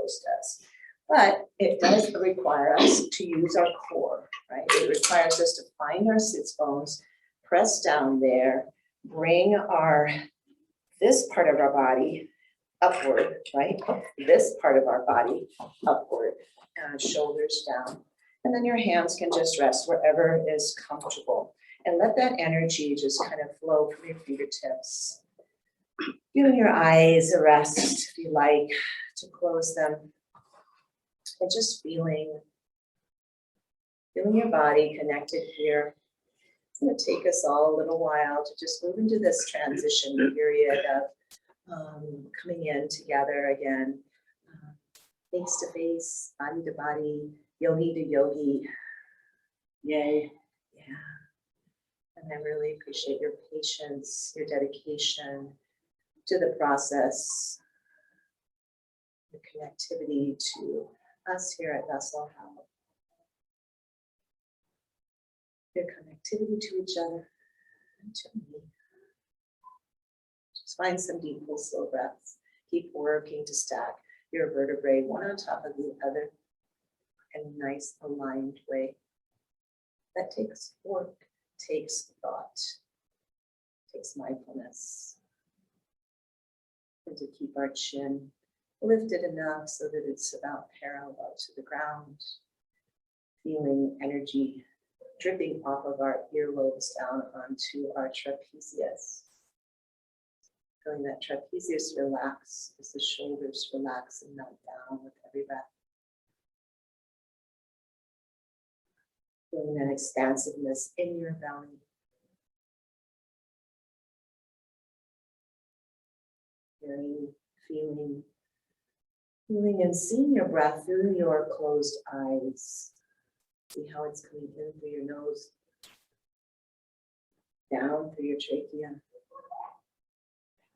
pose does. But it does require us to use our core, right? It requires us to find our sits bones, press down there, bring this part of our body upward, right? This part of our body upward, shoulders down. And then your hands can just rest wherever is comfortable. And let that energy just kind of flow from your fingertips. Giving your eyes a rest if you like to close them. And just feeling your body connected here. It's going to take us all a little while to just move into this transition period of coming in together again, face to face, body to body, yogi to yogi. Yay. Yeah. And I really appreciate your patience, your dedication to the process, the connectivity to us here at Vessel Health, your connectivity to each other and to me. Just find some deep, full, slow breaths. Keep working to stack your vertebrae one on top of the other in a nice aligned way. That takes work, takes thought, takes mindfulness. And to keep our chin lifted enough so that it's about parallel to the ground. Feeling energy dripping off of our earlobes down onto our trapezius. Feeling that trapezius relax as the shoulders relax and melt down with every breath. Feeling that expansiveness in your belly. Feeling and seeing your breath through your closed eyes. See how it's coming in through your nose, down through your trachea,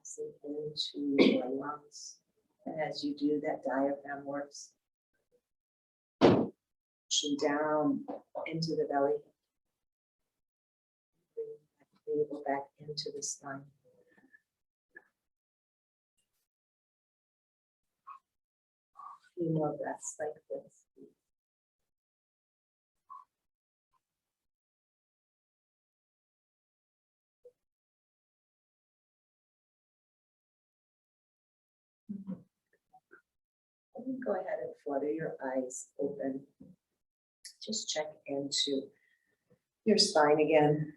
passing into your lungs. And as you do, that diaphragm works. Pushing down into the belly. Bring that navel back into the spine. A few more breaths like this. And go ahead and flutter your eyes open. Just check into your spine again.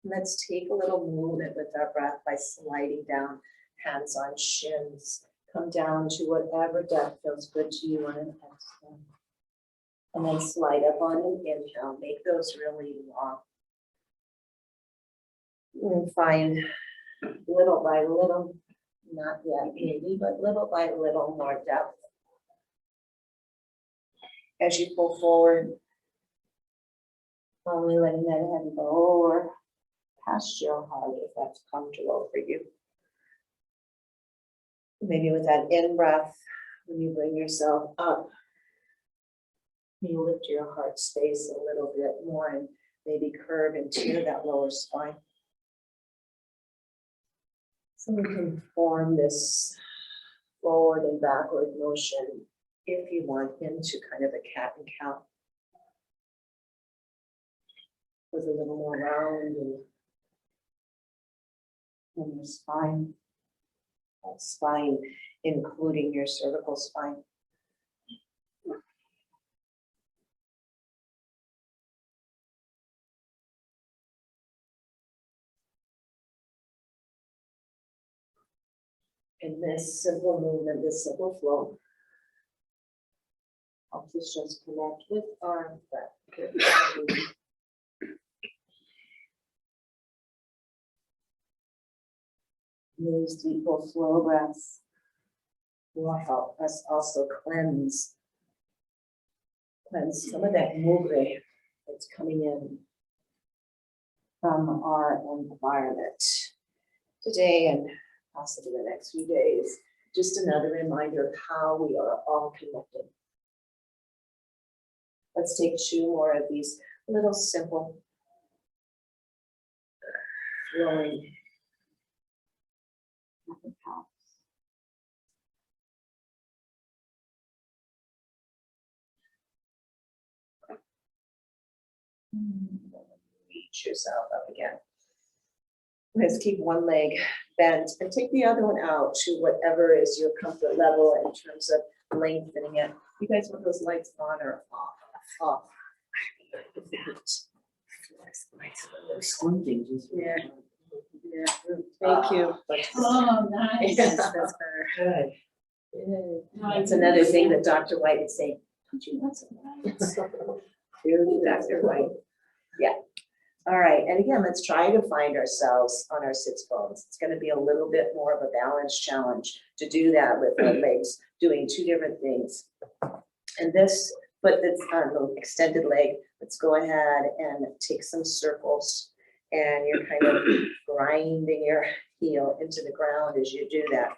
Let's take a little movement with our breath by sliding down, hands on shins. Come down to whatever depth feels good to you on an exhale. And then slide up on an inhale. Make those really long. And find little by little, not yet maybe, but little by little more depth. As you pull forward, only letting that head lower past your heart if that's comfortable for you. Maybe with that in-breath, when you bring yourself up, you lift your heart space a little bit more and maybe curve into that lower spine. So we can form this forward and backward motion if you want into kind of a cat and cow. With a little more round in your spine. That spine, including your cervical spine. And this simple movement, this simple flow, helps us just connect with our breath. These deep, slow breaths will help us also cleanse some of that mugre that's coming in from our environment today and possibly the next few days. Just another reminder of how we are all connected. Let's take 2 more of these little simple flowing Reach yourself up again. Let's keep one leg bent and take the other one out to whatever is your comfort level in terms of lengthening it. You guys want those lights on or off? Off. Squinting just. Yeah. Yeah, thank you. Oh, nice. Yes, that's better. Good. That's another thing that Dr. White is saying, don't you want some lights? Dr. White. Yeah. All right, and again, let's try to find ourselves on our sits bones. It's gonna be a little bit more of a balance challenge to do that with our legs, doing two different things. And this foot that's on the extended leg, let's go ahead and take some circles. And you're kind of grinding your heel into the ground as you do that.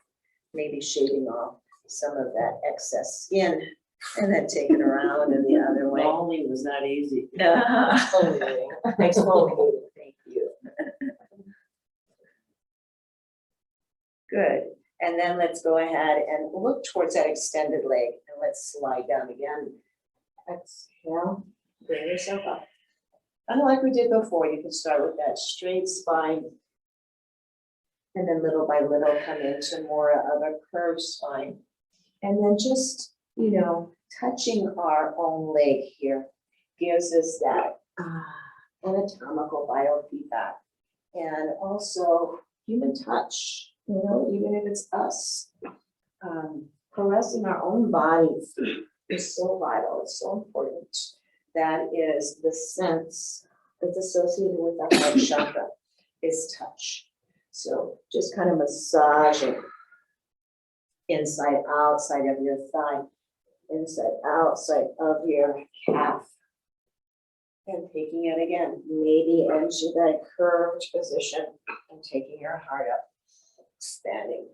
Maybe shaving off some of that excess skin and then take it around in the other way. Bowling was not easy. Exfoliating, exfoliating, thank you. Good, and then let's go ahead and look towards that extended leg and let's slide down again. Exhale, bring yourself up. And like we did before, you can start with that straight spine. And then little by little come into more of a curved spine. And then just, touching our own leg here gives us that anatomical biofeedback. And also human touch, even if it's us. Caressing our own bodies is so vital, it's so important. That is the sense that's associated with our heart chakra is touch. So just kind of massaging inside, outside of your thigh, inside, outside of your calf. And taking it again, maybe into that curved position and taking your heart up, expanding.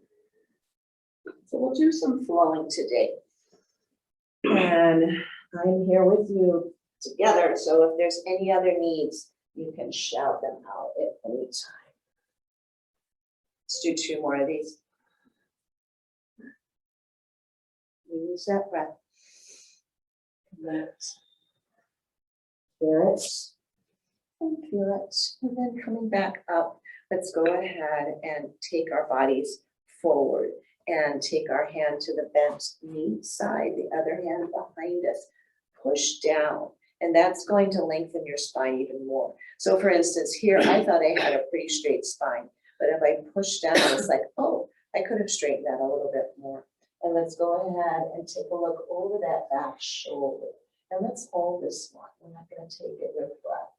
So we'll do some flowing today. And I'm here with you together. So if there's any other needs, you can shout them out at any time. Let's do two more of these. Use that breath. Let feel it and feel it. And then coming back up, let's go ahead and take our bodies forward and take our hand to the bent knee side, the other hand behind us. Push down, and that's going to lengthen your spine even more. So for instance, here, I thought I had a pretty straight spine, but if I push down, it's like, oh, I could have straightened that a little bit more. And let's go ahead and take a look over that back shoulder. And let's hold this one. We're not going to take it with breath.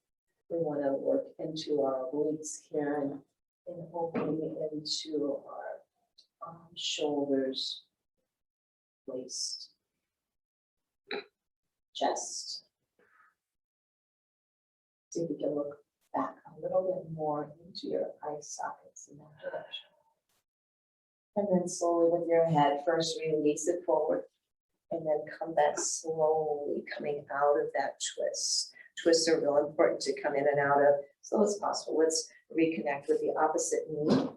We want to work into our obliques here and opening into our shoulders, waist, chest. See if we can look back a little bit more into your eye sockets in that direction. And then slowly with your head, first release it forward and then come back slowly, coming out of that twist. Twists are real important to come in and out of as slow as possible. Let's reconnect with the opposite knee.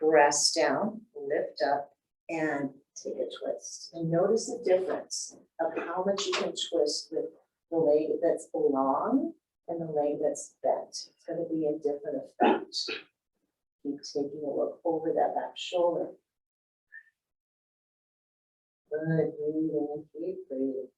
Press down, lift up, and take a twist. And notice the difference of how much you can twist with the leg that's long and the leg that's bent. It's going to be a different effect. Keep taking a look over that back shoulder. Good, breathing, keep breathing.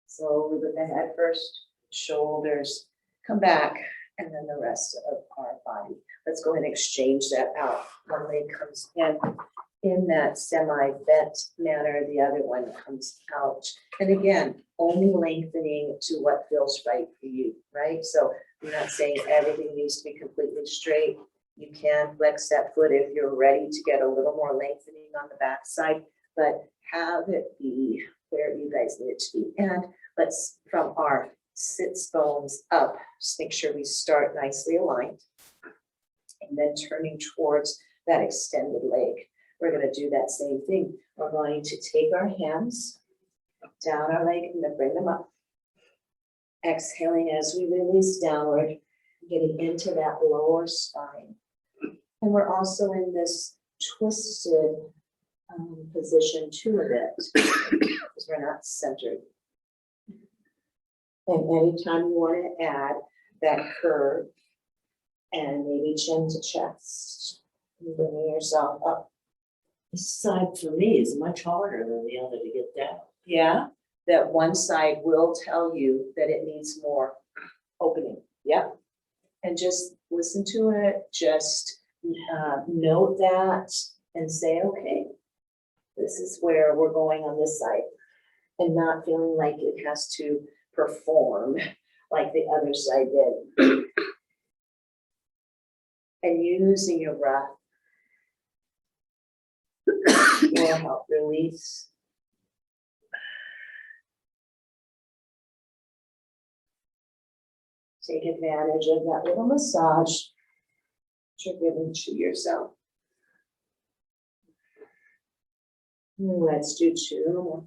Slowly with the head first, shoulders, come back, and then the rest of our body. Let's go ahead and exchange that out. One leg comes in that semi-bent manner, the other one comes out. And again, only lengthening to what feels right for you, right? So I'm not saying everything needs to be completely straight. You can flex that foot if you're ready to get a little more lengthening on the backside, but have it be where you guys need it to be. And let's, from our sits bones up, just make sure we start nicely aligned. And then turning towards that extended leg. We're going to do that same thing. We're going to take our hands down our leg and then bring them up. Exhaling as we release downward, getting into that lower spine. And we're also in this twisted position too a bit because we're not centered. And anytime you want to add that curve and maybe chin to chest, bringing yourself up. This side for me is much harder than the other to get down. Yeah, that one side will tell you that it needs more opening. Yep. And just listen to it, just note that and say, okay, this is where we're going on this side. And not feeling like it has to perform like the other side did. And using your breath will help release. Take advantage of that little massage you're giving to yourself. Let's do 2 more.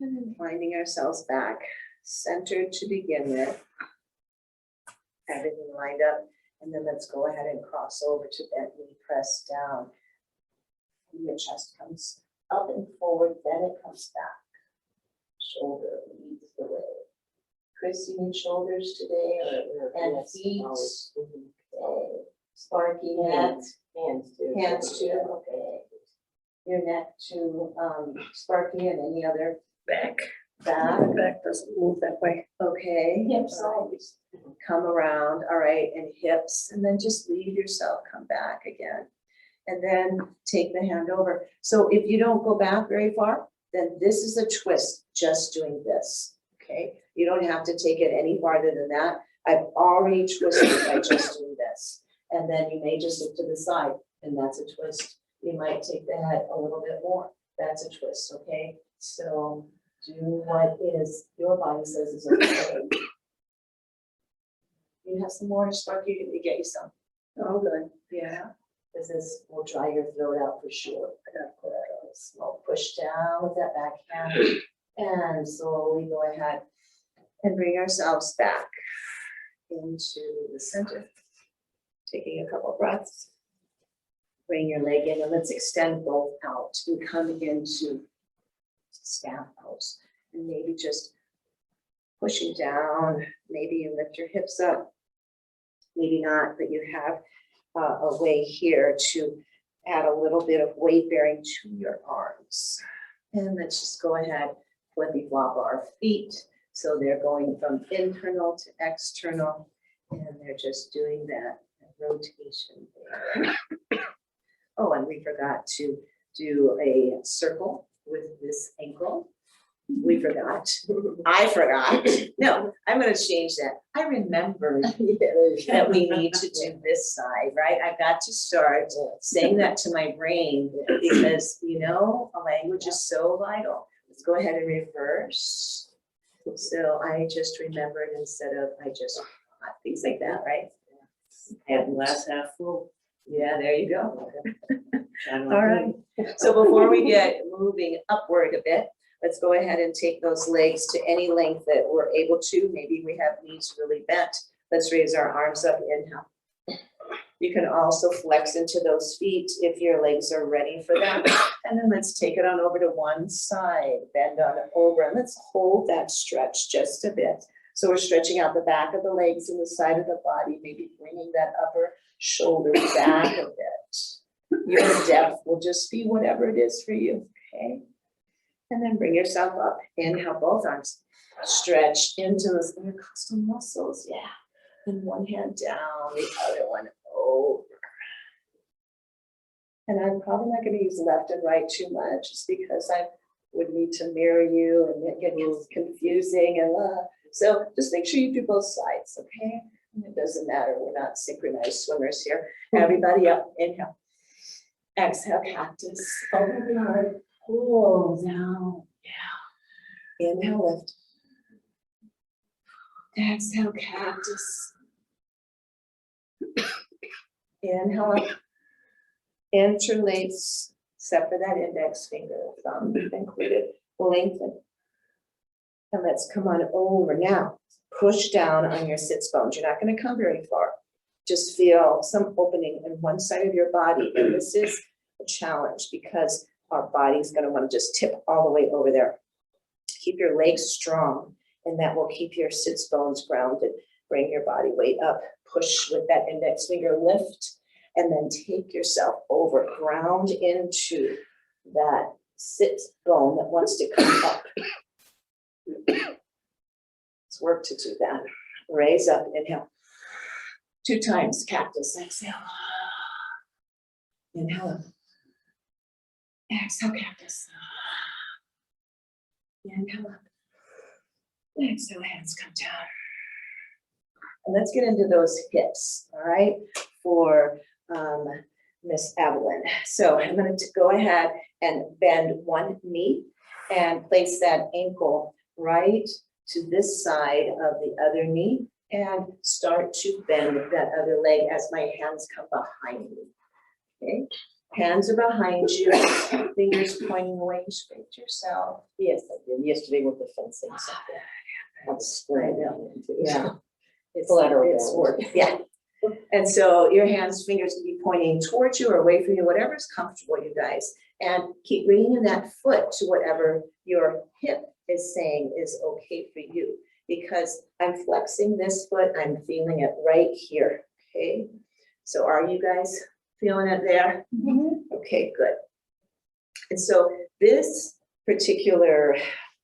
And then finding ourselves back centered to begin with. Everything lined up. And then let's go ahead and cross over to bent knee, press down. Your chest comes up and forward, then it comes back. Shoulder leads the way. Chris, you need shoulders today and Yes, feet? always. Okay. Sparky neck, Hands too. hands too, okay. Your neck to Sparky and any other Back. back. Back doesn't move that way. Okay. Hips always. Come around, all right, and hips, and then just leave yourself, come back again. And then take the hand over. So if you don't go back very far, then this is a twist, just doing this, okay? You don't have to take it any farther than that. I've already twisted by just doing this. And then you may just look to the side, and that's a twist. You might take the head a little bit more. That's a twist, okay? So do what is your body says is okay. You have some more, Sparky, let me get you some. Oh, good. Yeah, this will dry your throat out for sure. I gotta put a small push down with that backhand and slowly go ahead and bring ourselves back into the center. Taking a couple breaths. Bring your leg in and let's extend both out and come into staff pose. And maybe just pushing down, maybe you lift your hips up. Maybe not, but you have a way here to add a little bit of weight bearing to your arms. And let's just go ahead, flippy flop our feet. So they're going from internal to external, and they're just doing that rotation there. Oh, and we forgot to do a circle with this ankle. We forgot. I forgot. No, I'm gonna change that. I remembered that we need to do this side, right? I've got to start saying that to my brain because, you know, a language is so vital. Let's go ahead and reverse. So I just remembered instead of I just forgot, things like that, right? Have glass half full. Yeah, there you go. All All right. So before we get moving upward a bit, let's go ahead and take those legs to any length that we're able to. Maybe we have knees really bent. Let's raise our arms up, inhale. You can also flex into those feet if your legs are ready for that. And then let's take it on over to one side, bend on over, and let's hold that stretch just a bit. So we're stretching out the back of the legs and the side of the body, maybe bringing that upper shoulder back a bit. Your depth will just be whatever it is for you, okay? And then bring yourself up. Inhale, both arms. Stretch into those intercostal muscles, yeah. And one hand down, the other one over. And I'm probably not gonna use left and right too much, just because I would need to mirror you and it gets confusing and so just make sure you do both sides, okay? And it doesn't matter, we're not synchronized swimmers here. Everybody up, inhale. Exhale, cactus, overhead, pull down, yeah. Inhale, lift. Exhale, cactus. Inhale up. Interlace, except for that index finger, thumb included, lengthen. And let's come on over now. Push down on your sits bones. You're not going to come very far. just feel some opening in one side of your body. And this is a challenge because our body's gonna wanna just tip all the way over there. Keep your legs strong, and that will keep your sits bones grounded. Bring your body weight up, push with that index finger, lift, and then take yourself over, ground into that sit bone that wants to come up. It's work to do that. Raise up, inhale. 2 times, cactus, exhale. Inhale. Exhale, cactus. Inhale. Exhale, hands come down. And let's get into those hips, all right, for Miss Evelyn. So I'm going to go ahead and bend one knee and place that ankle right to this side of the other knee and start to bend that other leg as my hands come behind me. Okay, hands are behind you, fingers pointing away, straight yourself. Yes, I did yesterday with the fencing. That's I know. Yeah. It's Collateral it's damage. work, yeah. And so your hands, fingers can be pointing towards you or away from you, whatever is comfortable, you guys. And keep bringing that foot to whatever your hip is saying is okay for you. Because I'm flexing this foot, I'm feeling it right here, okay? So are you guys feeling it there? Okay, good. And so this particular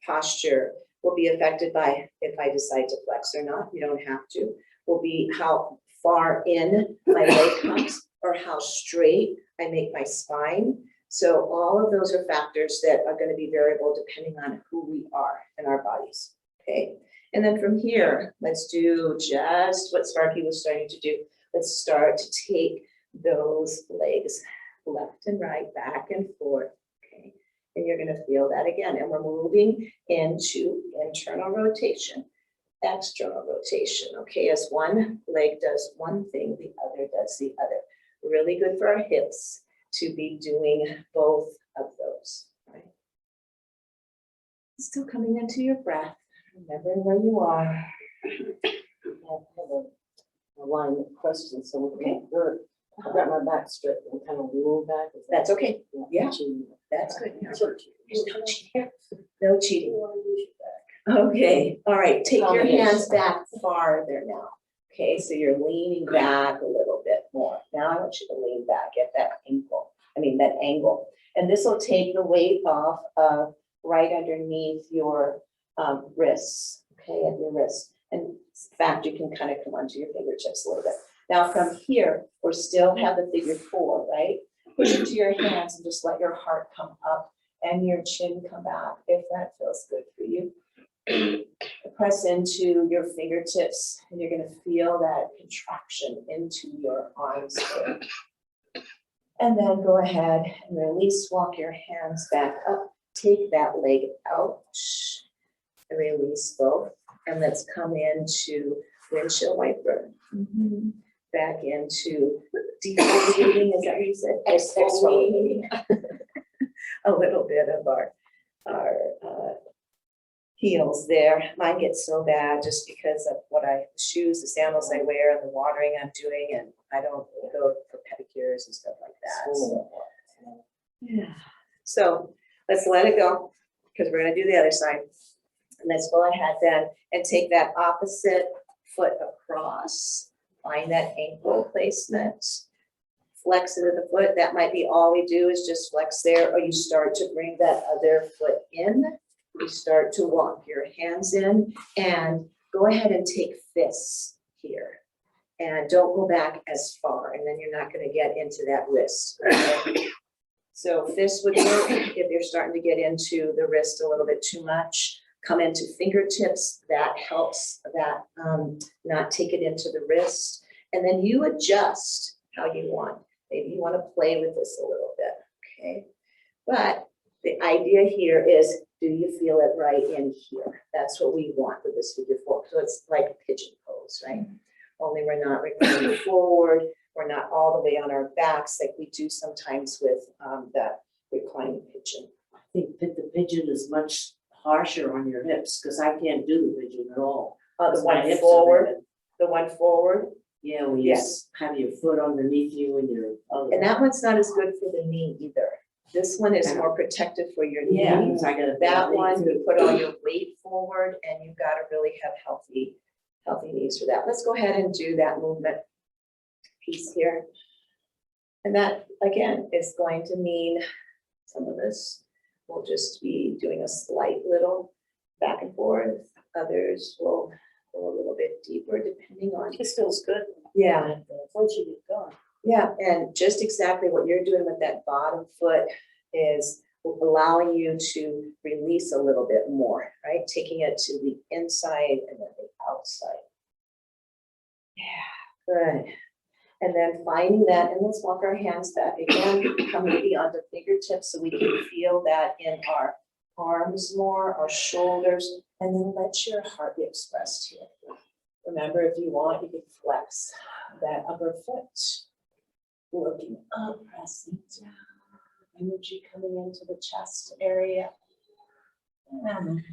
posture will be affected by if I decide to flex or not. You don't have to. Will be how far in my leg comes or how straight I make my spine. So all of those are factors that are going to be variable depending on who we are in our bodies. Okay. And then from here, let's do just what Sparky was starting to do. Let's start to take those legs left and right, back and forth. Okay. And you're going to feel that again. And we're moving into internal rotation, external rotation. Okay. As one leg does one thing, the other does the other. Really good for our hips to be doing both of those. Right. Still coming into your breath. Remembering where you are. I have a line of questions, so we're gonna work. I've got my back straight and kind of roll back. Is that- That's okay. Yeah. cheating? That's good. There's no cheating. No cheating. Okay, all right, take your hands back farther now. Okay, so you're leaning back a little bit more. Now I want you to lean back at that that angle. And this will take the weight off of right underneath your wrists, okay, at your wrists. And in fact, you can kind of come onto your fingertips a little bit. Now from here, we still have the figure 4, right? Push into your hands and just let your heart come up and your chin come back if that feels good for you. Press into your fingertips and you're going to feel that contraction into your arms here. And then go ahead and release, walk your hands back up, take that leg out, and release both. And let's come into windshield wiper. Back into defoliating, is that what you said? Exfoliating. A little bit of our heels there. Mine gets so bad just because of the shoes, the sandals I wear, and the watering I'm doing, and I don't go for pedicures and stuff like that. So, yeah. So let's let it go because we're going to do the other side. And let's go ahead then and take that opposite foot across. Find that ankle placement. Flex into the foot. That might be all we do is just flex there, or you start to bring that other foot in. You start to walk your hands in and go ahead and take fists here. And don't go back as far, and then you're not going to get into that wrist. Okay? So fists would work if you're starting to get into the wrist a little bit too much. Come into fingertips, that helps that not take it into the wrist. And then you adjust how you want. Maybe you want to play with this a little bit, okay? But the idea here is, do you feel it right in here? That's what we want with this figure 4. So it's like a pigeon pose, right? Only we're not reclining forward. We're not all the way on our backs like we do sometimes with that reclining pigeon. I think that the pigeon is much harsher on your hips because I can't do the pigeon at all. The Because my one hips are forward, bad. the one forward. Yeah, when you Yes. have your foot underneath you and your other. And that one's not as good for the knee either. This one is more protective for your knee. Yeah, 'cause I got a. That one, you put all your weight forward and you've got to really have healthy knees for that. Let's go ahead and do that movement piece here. And that, again, is going to mean some of us will just be doing a slight little back and forth. Others will go a little bit deeper depending on. This feels good. Yeah. Once you get going. Yeah, and just exactly what you're doing with that bottom foot is allowing you to release a little bit more, right? Taking it to the inside and then the outside. Yeah, good. And then finding that, and let's walk our hands back again, come maybe onto fingertips so we can feel that in our arms more, our shoulders, and then let your heart be expressed here. Remember, if you want, you can flex that upper foot. Looking up, pressing down, energy coming into the chest area. And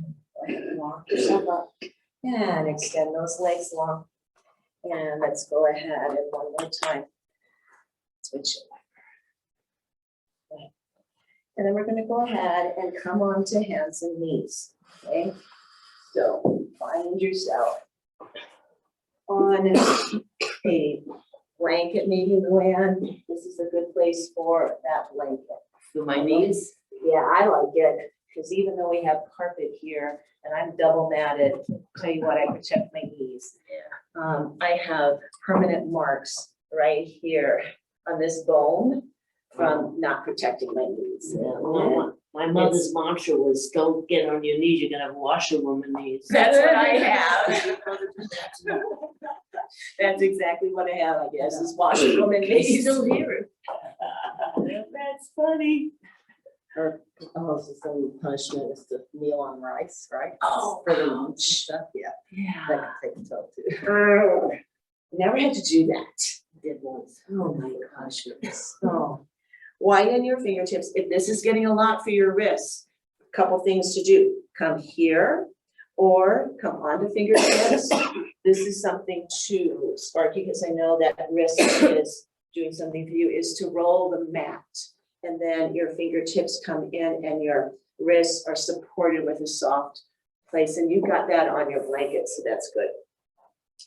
walk yourself up and extend those legs long. And let's go ahead and one more time. Switch it. Okay. And then we're going to go ahead and come on to hands and knees. Okay. So find yourself on a blanket, maybe, Luann. This is a good place for that blanket. For my knees? Yeah, I like it, because even though we have carpet here and I'm double matted, tell you what, I protect my knees. I have permanent marks right here on this bone from not protecting my knees. Yeah, my mother's mantra was, don't get on your knees, you're gonna have washerwoman knees. That's what I have. That's exactly what I have, I guess, is washerwoman I knees. still hear it. That's funny. Her, oh, so some punishment is to kneel on rice, right? Oh, For the lunch stuff, yeah. yeah. That can take a toll too. Never had to do that. Did once. Oh my gosh, goodness. Oh. Widen your fingertips. If this is getting a lot for your wrists, couple things to do. Come here or come onto fingertips. This is something to, Sparky, because I know that wrist is doing something for you, is to roll the mat. And then your fingertips come in and your wrists are supported with a soft place. And you've got that on your blanket, so that's good.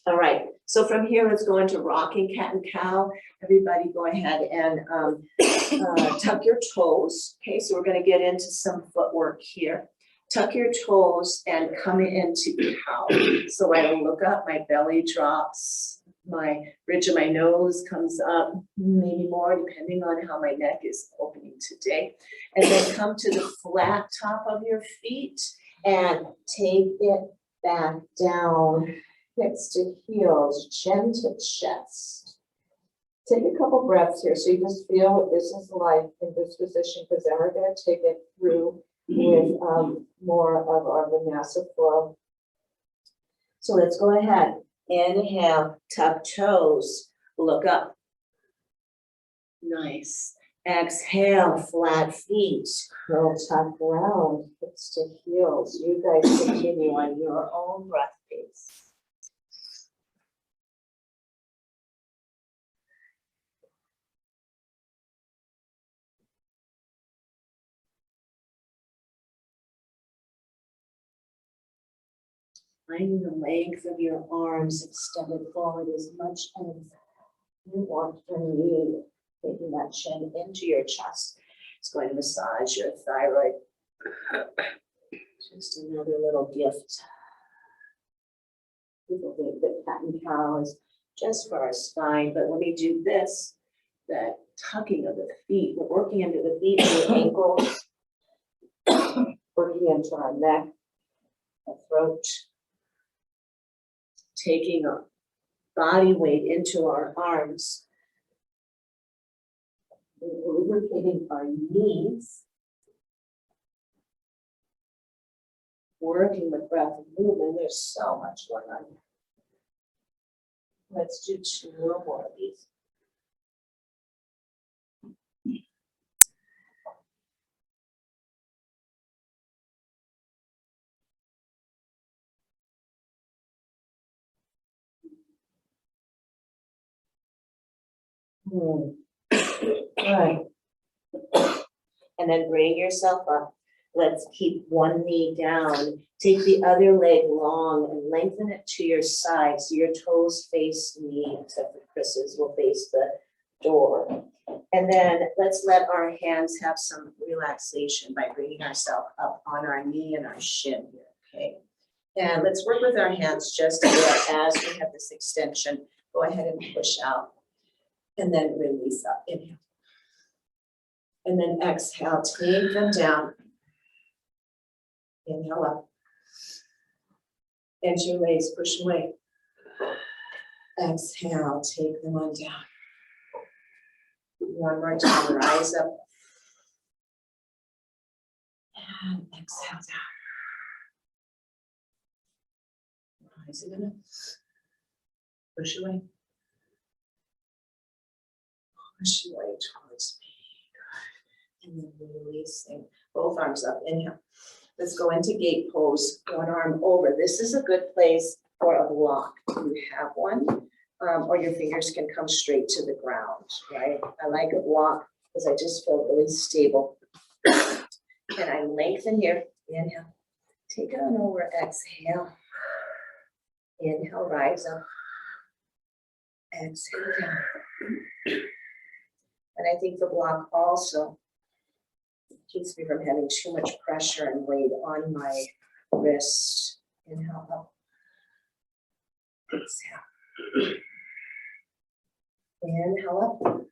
All right, so from here, let's go into rocking cat and cow. Everybody go ahead and tuck your toes. Okay, so we're gonna get into some footwork here. Tuck your toes and come into cow. So I look up, my belly drops, my ridge of my nose comes up, maybe more depending on how my neck is opening today. And then come to the flat top of your feet and take it back down. Hips to heels, chin to chest. Take a couple breaths here so you just feel what this is like in this position, because then we're going to take it through with more of our vinyasa flow. So let's go ahead. Inhale, tuck toes, look up. Nice. Exhale, flat feet, curl tuck round, hips to heels. You guys continue on your own breath pace. Finding the length of your arms extended forward as much as you want or need. Taking that chin into your chest. It's going to massage your thyroid. Just another little gift. People think that cat and cow is just for our spine, but when we do this, that tucking of the feet, we're working into the feet and the ankles, working into our neck, our throat, taking a body weight into our arms, lubricating our knees, working with breath and movement. There's so much going on. Let's do 2 more of these. Right. And then bring yourself up. Let's keep one knee down. Take the other leg long and lengthen it to your side so your toes face me, except for Chris's will face the door. And then let's let our hands have some relaxation by bringing ourselves up on our knee and our shin here, okay? And let's work with our hands just a bit as we have this extension. Go ahead and push out. And then release up, inhale. And then exhale, take them down. Inhale up. Bend your legs, push away. Exhale, take them on down. One more time, rise up. And exhale down. Rise again. Push away. Push away towards me. And then releasing both arms up. Inhale. Let's go into gate pose, one arm over. This is a good place for a block. You have one, or your fingers can come straight to the ground, right? I like a block because I just feel really stable. And I lengthen here. Inhale. Take it on over. Exhale. Inhale, rise up. Exhale down. And I think the block also keeps me from having too much pressure and weight on my wrist. Inhale up. Exhale. Inhale up.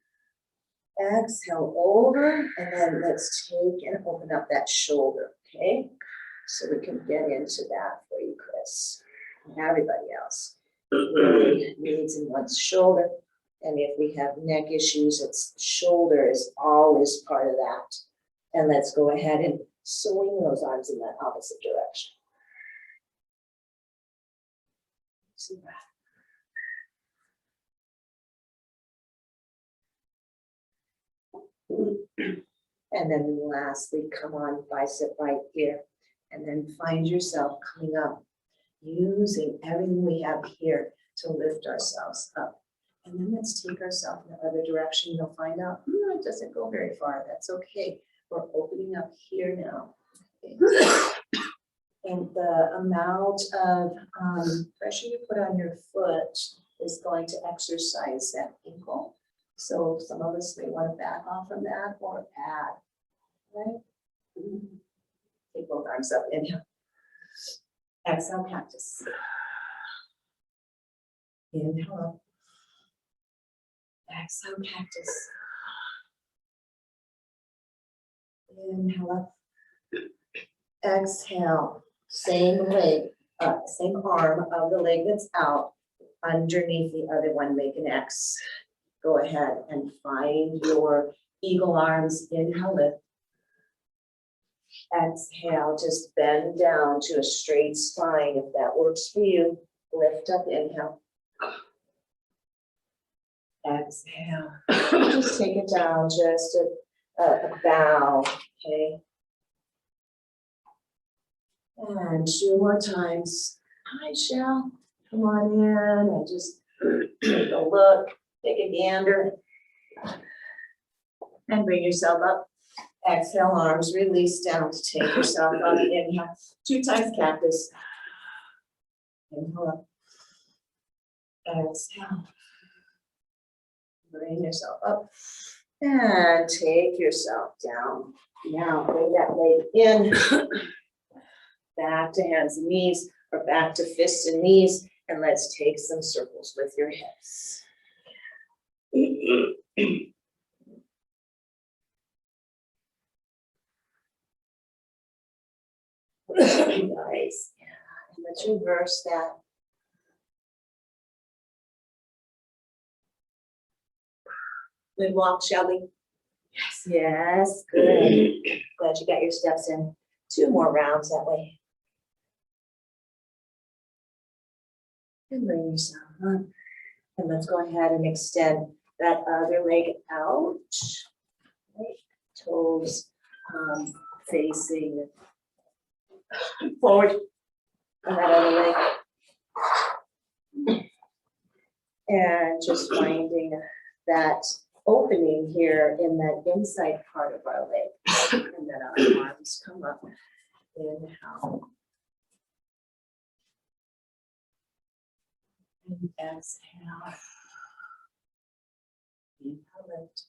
Exhale over. And then let's take and open up that shoulder, okay? So we can get into that for you, Chris, and everybody else. Really needs and wants shoulder. And if we have neck issues, it's shoulder is always part of that. And let's go ahead and swing those arms in that opposite direction. See that. And then lastly, come on, bicep right here. And then find yourself coming up, using everything we have here to lift ourselves up. And then let's take ourselves in the other direction. You'll find out, it doesn't go very far. That's okay. We're opening up here now. Okay. And the amount of pressure you put on your foot is going to exercise that ankle. So some of us may want to back off from that or add, right? Take both arms up, inhale. Exhale, cactus. Inhale up. Exhale, cactus. Inhale up. Exhale, same leg, same arm of the leg that's out underneath the other one, make an X. Go ahead and find your eagle arms, inhale, lift. Exhale, just bend down to a straight spine. If that works for you, lift up, inhale. Exhale, just take it down, just a bow, okay? And 2 more times. Hi, Shell. Come on in and just take a look, take a gander. And bring yourself up. Exhale, arms release down to take yourself up. Inhale, 2 times cactus. Inhale up. Exhale. Bring yourself up. And take yourself down. Now bring that leg in. Back to hands and knees, or back to fists and knees. And let's take some circles with your hips. Nice. Yeah. And let's reverse that. Good walk, shall we? Yes. Yes, good. Glad you got your steps in. 2 more rounds that way. And bring yourself up. And let's go ahead and extend that other leg out. Right. Toes facing forward on that other leg. And just finding that opening here in that inside part of our leg. And then our arms come up. Inhale. And exhale. Inhale, lift.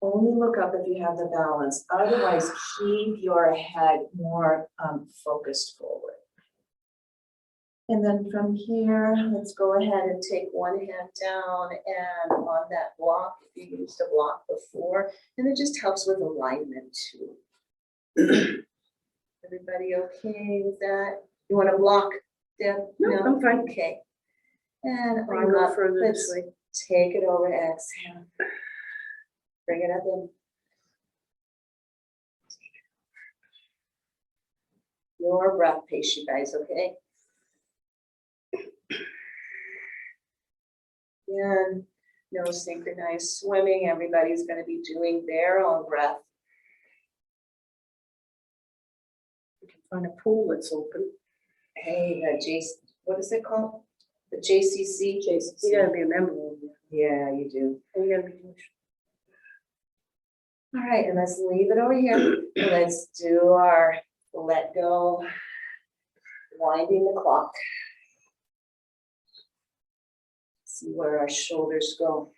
Only look up if you have the balance. Otherwise, keep your head more focused forward. And then from here, let's go ahead and take one hand down and on that block, if you used a block before, and it just helps with alignment too. Everybody okay with that? You want to block, Deb? No, I'm fine. Okay. And I can arm go up. further this Let's way. take it over, exhale. Bring it up in. Your breath pace, you guys, okay? Again, no synchronized swimming. Everybody's going to be doing their own breath. We can find a pool that's open. Hey, what is it called? The JCC? You gotta be a member of it. Yeah, you do. And you gotta be Jewish. All right, and let's leave it over here. Let's do our let go, winding the clock. See where our shoulders go.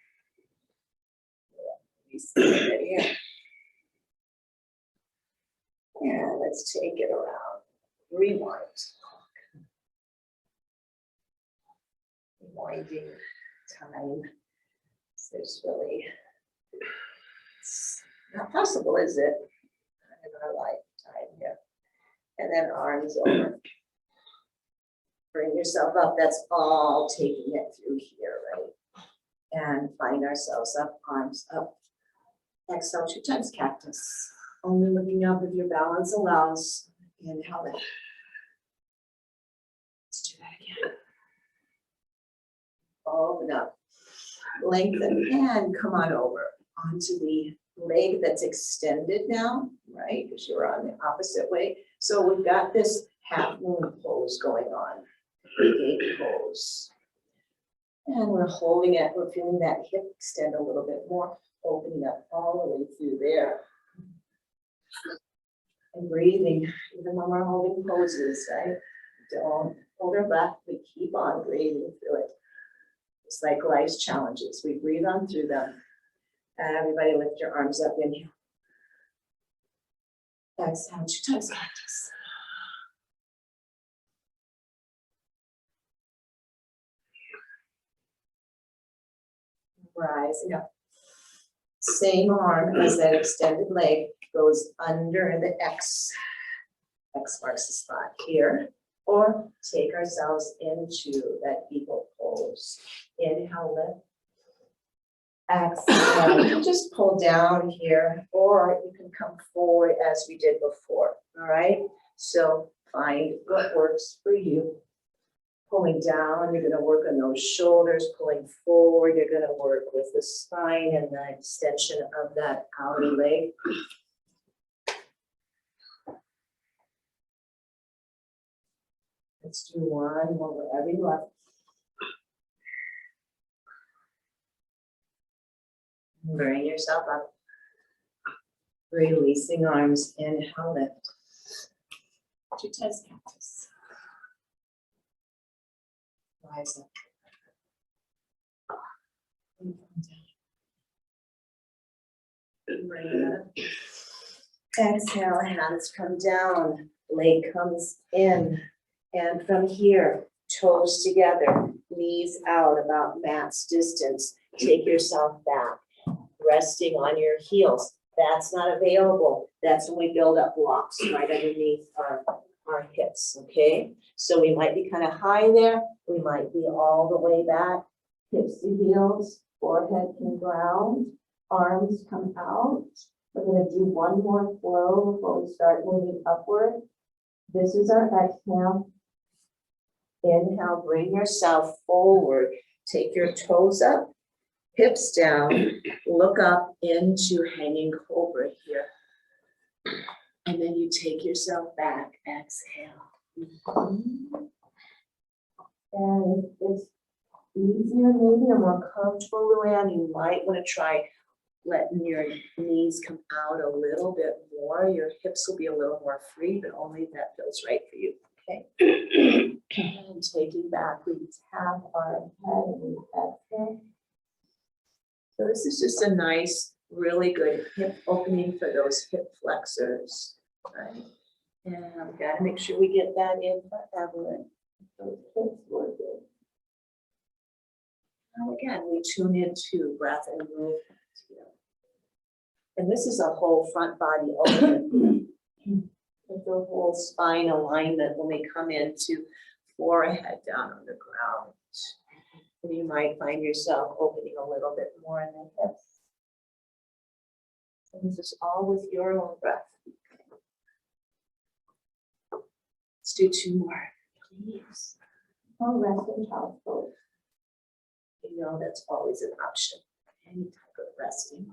Right here. And let's take it around. Rewind. Winding time. So it's really, it's not possible, is it? In our lifetime here. And then arms over. Bring yourself up. That's all taking it through here, right? And find ourselves up, arms up. Exhale 2 times cactus. Only looking up if your balance allows. Inhale it. Let's do that again. Open up, lengthen, and come on over onto the leg that's extended now, right? Because you're on the opposite way. So we've got this half moon pose going on, gate pose. And we're holding it, we're feeling that hip extend a little bit more, opening up all the way through there. And breathing, even when we're holding poses, right? Don't hold our breath, we keep on breathing through it. It's like life's challenges. We breathe on through them. And everybody lift your arms up, inhale. Exhale 2 times cactus. Rising up. Same arm as that extended leg goes under the X. X marks the spot here. Or take ourselves into that eagle pose. Inhale, lift. Exhale. You just pull down here, or you can come forward as we did before. All right. So find what works for you. Pulling down, you're going to work on those shoulders. Pulling forward, you're going to work with the spine and the extension of that outer leg. Let's do one more wherever you are. Bring yourself up. Releasing arms, inhale, lift. 2 times cactus. Rise up. And come down. Bring it up. Exhale, hands come down. Leg comes in. And from here, toes together, knees out about mat's distance. Take yourself back, resting on your heels. That's not available. That's when we build up blocks right underneath our hips, okay? So we might be kind of high there. We might be all the way back. Hips to heels, forehead can ground, arms come out. We're gonna do one more flow before we start moving upward. This is our exhale. Inhale, bring yourself forward. Take your toes up, hips down, look up into hanging cobra here. And then you take yourself back, exhale. And it's easier, maybe, or more comfortable, Luann, you might want to try letting your knees come out a little bit more. Your hips will be a little more free, but only if that feels right for you, okay? And taking back, we tap our head and we exhale. So this is just a nice, really good hip opening for those hip flexors, right? And we gotta make sure we get that in for Evelyn. Those hips working. Now again, we tune into breath and movement. And this is a whole front body open. With the whole spine alignment when we come into forehead down on the ground. And you might find yourself opening a little bit more in the hips. And this is all with your own breath. Let's do 2 more, please. Or rest in child's pose. You know that's always an option. Any type of resting.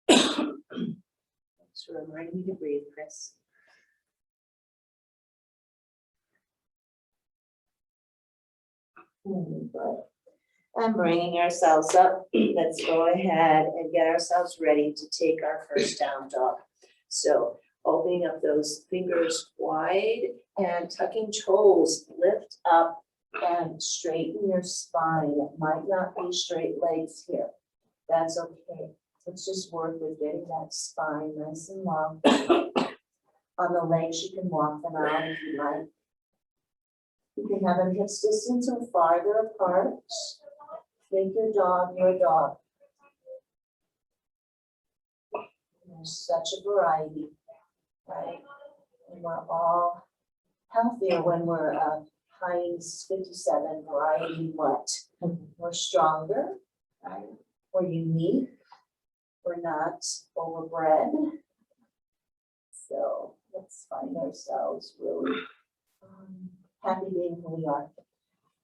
Thanks for reminding me to breathe, Chris. And bringing ourselves up, let's go ahead and get ourselves ready to take our first down dog. So opening up those fingers wide and tucking toes, lift up and straighten your spine. It might not be straight legs here. That's okay. Let's just work with getting that spine nice and long. On the legs, you can walk them out if you like. You can have them hips distance or farther apart. Make your dog your dog. There's such a variety, right? And we're all healthier when we're Heinz 57 variety what? We're stronger, right? We're unique. We're not overbred. So let's find ourselves really happy being who we are.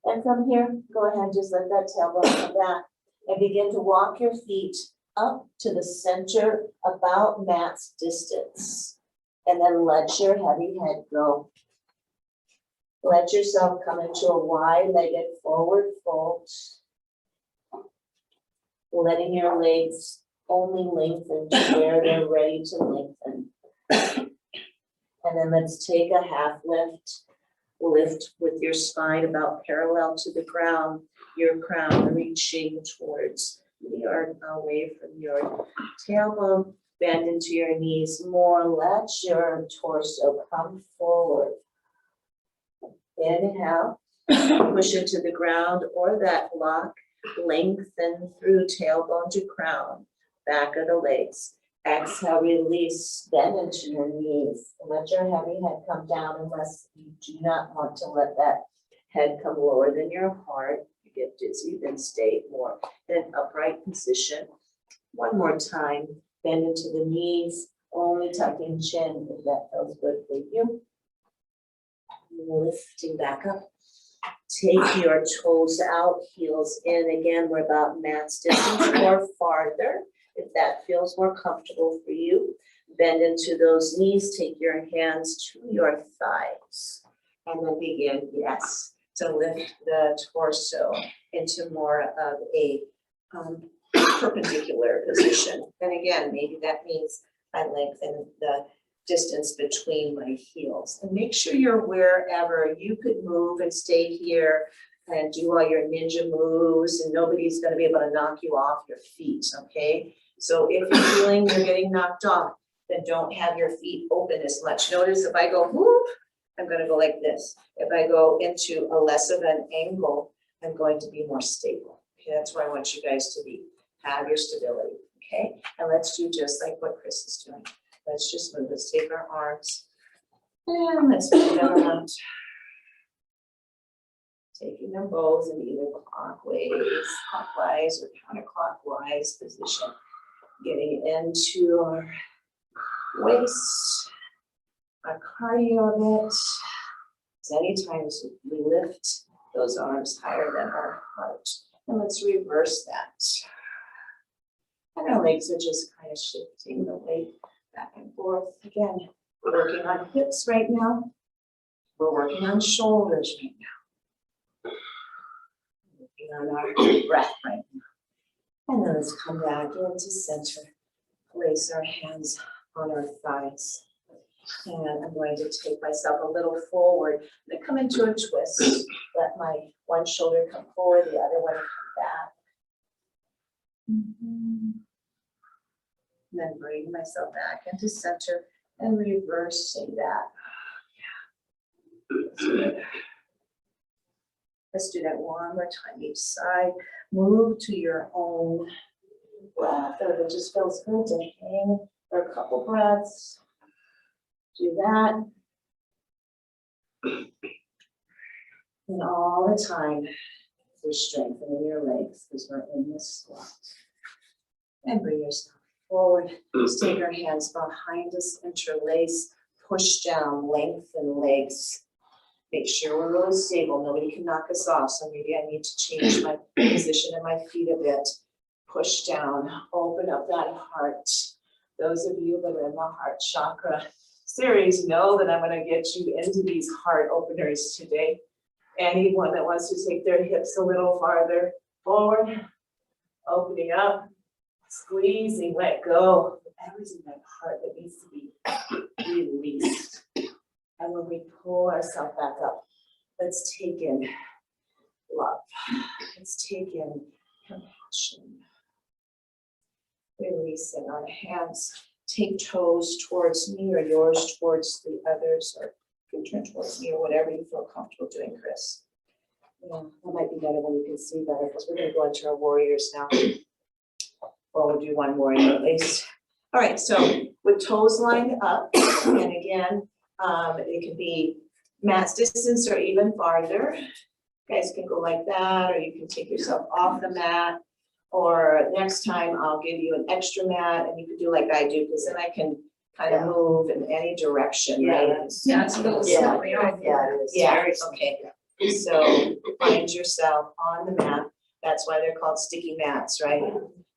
And from here, go ahead, just let that tailbone come back and begin to walk your feet up to the center about mat's distance. And then let your heavy head go. Let yourself come into a wide-legged forward fold. Letting your legs only lengthen to where they're ready to lengthen. And then let's take a half lift. Lift with your spine about parallel to the ground, your crown reaching towards the earth, away from your tailbone. Bend into your knees more. Let your torso come forward. Inhale, push into the ground or that block. Lengthen through tailbone to crown, back of the legs. Exhale, release, bend into your knees. Let your heavy head come down unless you do not want to let that head come lower than your heart. You get dizzy, then stay more in an upright position. One more time, bend into the knees, only tucking chin if that feels good for you. Lifting back up. Take your toes out, heels in. Again, we're about mat's distance or farther. If that feels more comfortable for you, bend into those knees, take your hands to your thighs, and then begin, yes, to lift the torso into more of a perpendicular position. And again, maybe that means I lengthen the distance between my heels. And make sure you're wherever you could move and stay here and do all your ninja moves, and nobody's going to be able to knock you off your feet, okay? So if you're feeling you're getting knocked off, then don't have your feet open as much. Notice if I go whoop, I'm going to go like this. If I go into a less of an angle, I'm going to be more stable. Okay, that's where I want you guys to be. Have your stability, okay? And let's do just like what Chris is doing. Let's just move. Let's take our arms and let's move them around. Taking them both in either clockwise or counterclockwise position. Getting into our waist, our cardio a bit. Anytime we lift those arms higher than our heart. And let's reverse that. And our legs are just kind of shifting the weight back and forth. Again, working on hips right now. We're working on shoulders right now. Working on our breath right now. And then let's come back into center. Place our hands on our thighs. And I'm going to take myself a little forward. I'm going to come into a twist. Let my one shoulder come forward, the other one come back. And then bring myself back into center and reversing that. Let's do that one more time each side. Move to your own breath. Or it just feels good to hang for a couple breaths. Do that. And all the time, you're strengthening your legs because we're in this squat. And bring yourself forward. Just take your hands behind us, interlace, push down, lengthen legs. Make sure we're really stable. Nobody can knock us off. So maybe I need to change my position of my feet a bit. Push down, open up that heart. Those of you that are in the heart chakra series know that I'm going to get you into these heart openers today. Anyone that wants to take their hips a little farther forward, opening up, squeezing, let go. Whatever's in that heart that needs to be released. And when we pull ourselves back up, let's take in love. Let's take in compassion. Releasing our hands. Take toes towards me or yours towards the others, or you can turn towards me or whatever you feel comfortable doing, Chris. Yeah, that might be better when you can see better because we're going to go into our warriors now. Or we'll do one warrior at least. All right, so with toes lined up, and again, it can be mat's distance or even farther. You guys can go like that, or you can take yourself off the mat. Or next time I'll give you an extra mat and you can do like I do, because then I can kind of move in any direction, right? Yeah, it's a little snowy. Yeah, it is. Yeah, okay. So find yourself on the mat. That's why they're called sticky mats, right?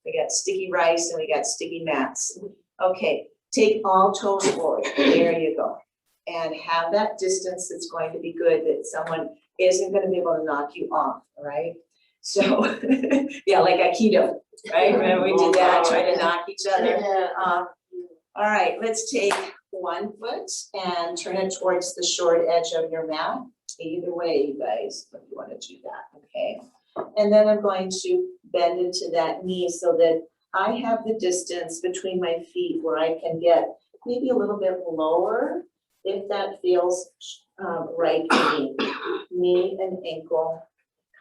We got sticky rice and we got sticky mats. Okay, take all toes forward. There you go. And have that distance that's going to be good, that someone isn't going to be able to knock you off, all right? So, yeah, like Aikido, right? Remember we did that, try to knock each other off. All right, let's take one foot and turn it towards the short edge of your mat. Either way, you guys, if you want to do that, okay? And then I'm going to bend into that knee so that I have the distance between my feet where I can get maybe a little bit lower if that feels right for me. Knee and ankle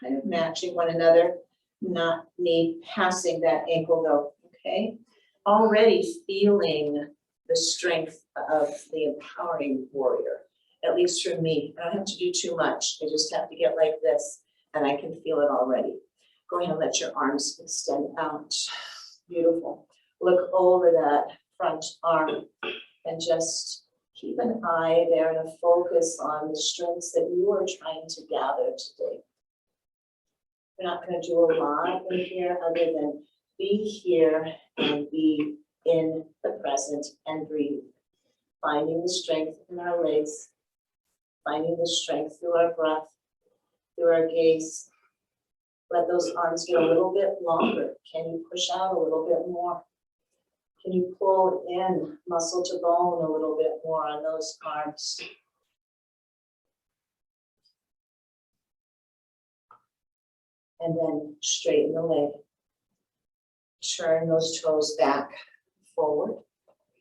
kind of matching one another, not me passing that ankle though, okay? Already feeling the strength of the empowering warrior, at least for me. I don't have to do too much. I just have to get like this and I can feel it already. Go ahead and let your arms extend out. Beautiful. Look over that front arm and just keep an eye there and a focus on the strengths that you are trying to gather today. We're not going to do a lot in here other than be here and be in the present and breathe. Finding the strength in our legs, finding the strength through our breath, through our gaze. Let those arms get a little bit longer. Can you push out a little bit more? Can you pull in muscle to bone a little bit more on those arms? And then straighten the leg. Turn those toes back forward,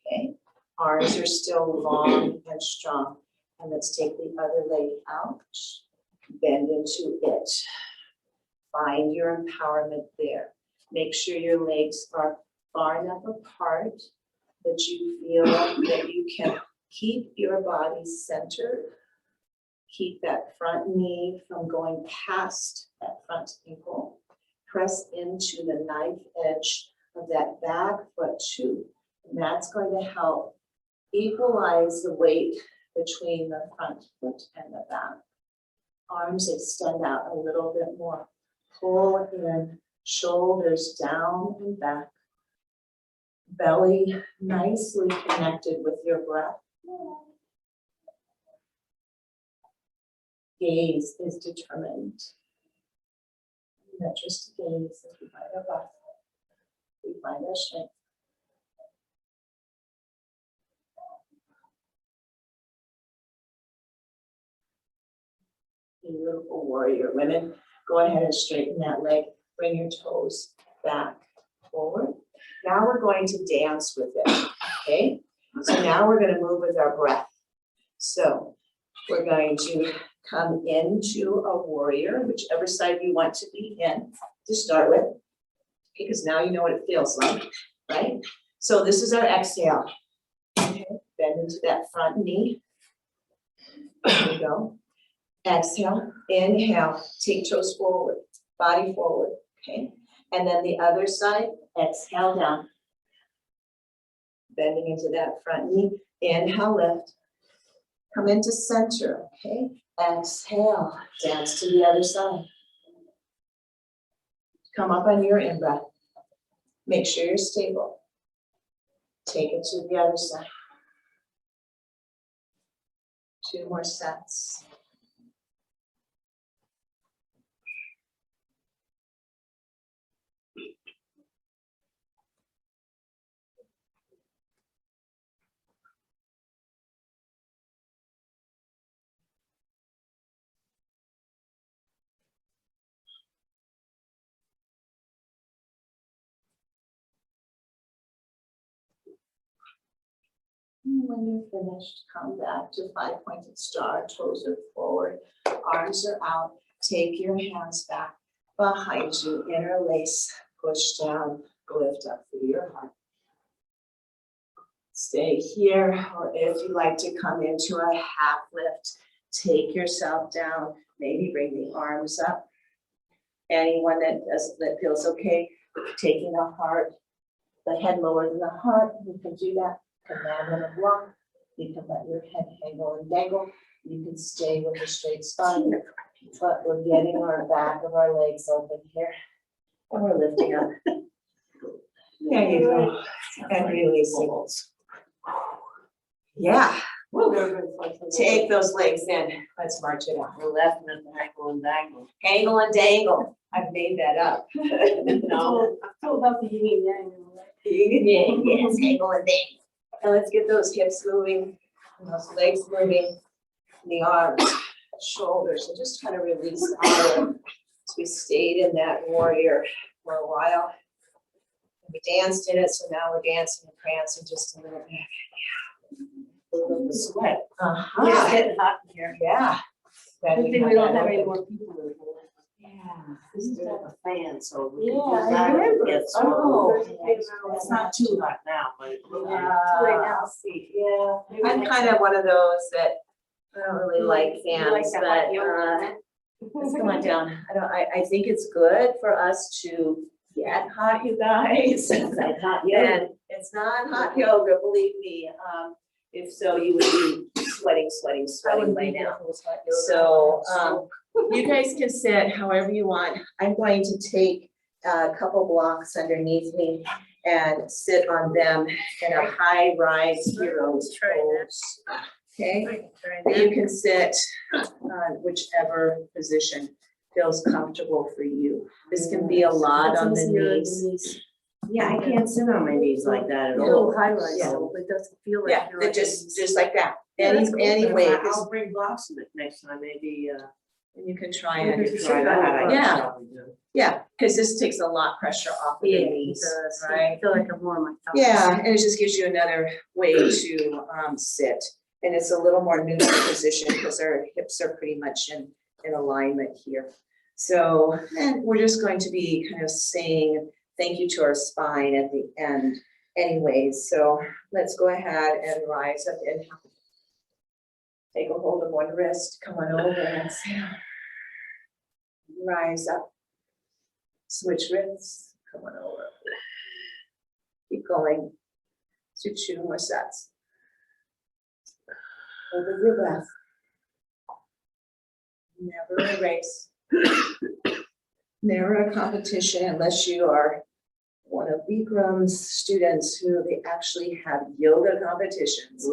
okay? Arms are still long and strong. And let's take the other leg out, bend into it. Find your empowerment there. Make sure your legs are far enough apart that you feel that you can keep your body centered. Keep that front knee from going past that front ankle. Press into the knife edge of that back foot too. And that's going to help equalize the weight between the front foot and the back. Arms extend out a little bit more. Pull in, shoulders down and back. Belly nicely connected with your breath. gaze is determined. Not just gaze, as we find our breath, we find our strength. Beautiful warrior. Women, go ahead and straighten that leg. Bring your toes back forward. Now we're going to dance with it, okay? So now we're going to move with our breath. So we're going to come into a warrior, whichever side you want to be in to start with, because now you know what it feels like, right? So this is our exhale. Okay, bend into that front knee. There we go. Exhale, inhale, take toes forward, body forward, okay? And then the other side, exhale down. Bending into that front knee, inhale, lift. Come into center, okay? Exhale, dance to the other side. Come up on your in-breath. Make sure you're stable. Take it to the other side. 2 more sets. And when you're finished, come back to 5-pointed star, toes are forward, arms are out. Take your hands back behind you, interlace, push down, lift up through your heart. Stay here, or if you like to come into a half lift, take yourself down, maybe bring the arms up. Anyone that feels okay, taking the head lower than the heart, you can do that. Command on a block. You can let your head hang and dangle. You can stay with a straight spine, but we're getting our back of our legs open here. And we're lifting up. There you go. And releasing. Yeah. Woo. Take those legs in. Let's march it out. The left and the angle and dangle. Angle and dangle. I've made that up. No. How about the yin and yang? Yes, angle and dangle. And let's get those hips moving, and those legs moving, the arms, shoulders, and just kind of release all of. So we stayed in that warrior for a while. We danced in it, so now we're dancing and prancing just a little bit. The sweat. Uh-huh. Yeah, it's getting hot in here. Yeah. Good thing we don't have any more people in here. Yeah, this is like a fan, so. we Yeah, can I decide if it remember. gets Oh. warm. It's not too hot now, but it will be. Yeah. I'm kind of one of those that I don't really like fans, the but hot yoga. let's come on down. I think it's good for us to get hot, you guys. It's like hot yoga. And it's not hot yoga, believe me. If so, you would be sweating by now. So, you guys can sit however you want. I'm going to take a couple blocks underneath me and sit on them in a high rise hero's pose. Okay, you can sit whichever position feels comfortable for you. This can be a lot on the knees. Yeah, I can't sit on my knees like that at A all. little high rise, Yeah. so it doesn't feel like. Yeah, you're they're on just like that. Yeah, that's cool. Anyway, I'll bring blocks of it next time, maybe, you can try You and, can try that. Yeah. Probably do. yeah, because this takes a lot of pressure off of the Yeah, it knees, does. right? I feel like I'm more on my toes. Yeah, and it just gives you another way to sit. And it's a little more neutral position because our hips are pretty much in alignment here. So, and we're just going to be kind of saying thank you to our spine at the end anyways. So let's go ahead and rise up. Inhale. Take a hold of one wrist, come on over and exhale. Rise up. Switch wrists, come on over. Keep going. Do 2 more sets. Over your breath. Never a race. Never a competition unless you are one of Bikram's students who they actually have yoga competitions.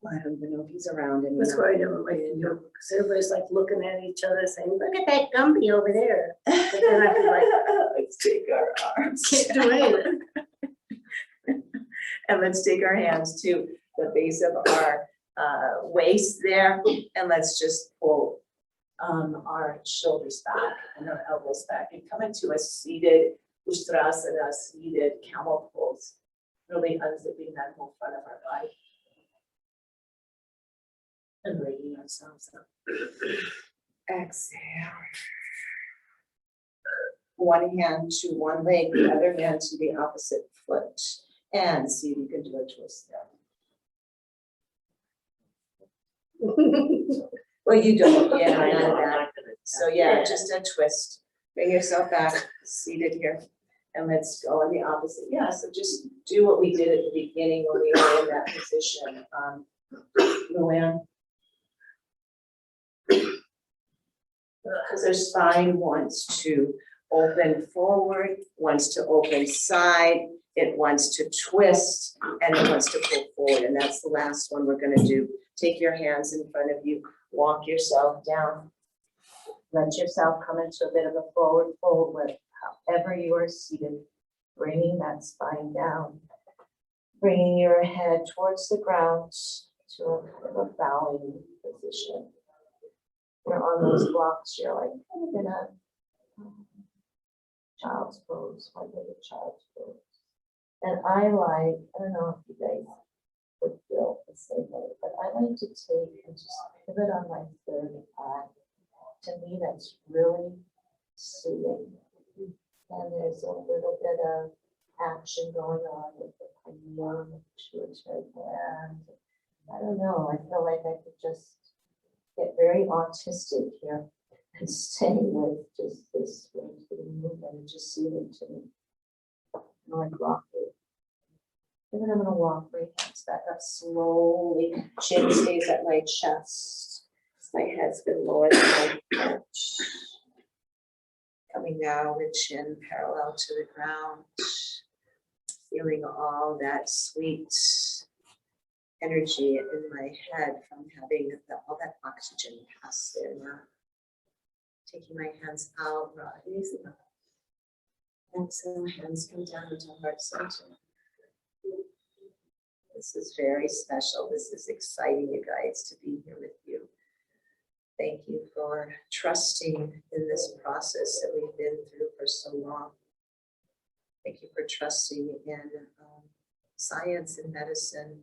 I don't even know if he's around anymore. That's why I never like to go, because everybody's like looking at each other saying, look at that Gumby over there. But then I'd be like, Let's take our arms. can't do anything. And let's take our hands to the base of our waist there, and let's just pull our shoulders back and our elbows back, and come into a seated Ustrasana, seated camel pose, really unzipping that whole front of our body. And bringing ourselves up. Exhale. One hand to one leg, the other hand to the opposite foot. And see if you can do a twist there. Well, you don't, yeah, I know, none of I'm that. not gonna. So yeah, just a twist. Bring yourself back, seated here. And let's go in the opposite. Yeah, so just do what we did at the beginning when we were in that position. Luann. Because their spine wants to open forward, wants to open side, it wants to twist, and it wants to pull forward. And that's the last one we're gonna do. Take your hands in front of you, walk yourself down. Let yourself come into a bit of a forward fold with however you are seated, bringing that spine down. Bringing your head towards the ground to a kind of a bowing position. You're on those blocks, you're like kind of in a child's pose, like a child's pose. And I don't know if you guys would feel the same way, but I like to take and just pivot on my third eye. To me, that's really soothing. And there's a little bit of action going on with the pineal, pituitary gland. I don't know, I feel like I could just get very autistic here and stay with just this movement and just soothing to me. Like rock it. And then I'm gonna walk my hands back up slowly. Chin stays at my chest. My head's been lower than my head. Coming down with chin parallel to the ground. Feeling all that sweet energy in my head from having all that oxygen pass there now. Taking my hands out, rising up. And so hands come down into heart center. This is very special. This is exciting, you guys, to be here with you. Thank you for trusting in this process that we've been through for so long. Thank you for trusting in science and medicine